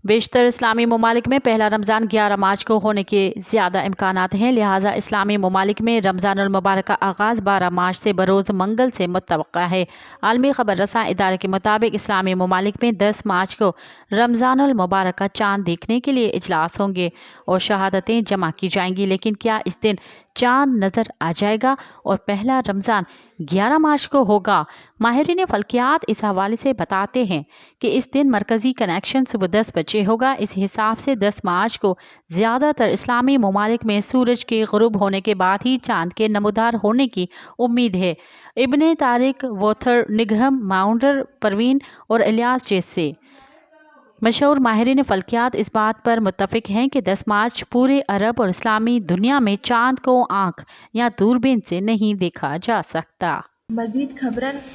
بیشتر اسلامی ممالک میں پہلا رمضان 11 مارچ کو ہونے کے زیادہ امکانات ہیں، لہٰذا اسلامی ممالک میں رمضان المبارک کا آغاز 12 مارچ سے بروز منگل سے متوقع ہے۔ عالمی خبر رساں ادارے کے مطابق اسلامی ممالک میں 10 مارچ کو رمضان المبارک کا چاند دیکھنے کے لیے اجلاس ہوں گے اور شہادتیں جمع کی جائیں گی، لیکن کیا اس دن چاند نظر آ جائے گا اور پہلا رمضان 11 مارچ کو ہوگا؟ ماہرین فلکیات اس حوالے سے بتاتے ہیں کہ اس دن مرکزی کنیکشن صبح 10 بجے ہوگا۔ اس حساب سے 10 مارچ کو زیادہ تر اسلامی ممالک میں سورج کے غروب ہونے کے بعد ہی چاند کے نمودار ہونے کی امید ہے۔ ابن طارق، ووتھر نگہم، ماؤنڈر پروین اور الیاس جیسے مشہور ماہرین فلکیات اس بات پر متفق ہیں کہ 10 مارچ پورے عرب اور اسلامی دنیا میں چاند کو آنکھ یا دوربین سے نہیں دیکھا جا سکتا۔ مزید خبرن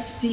HD।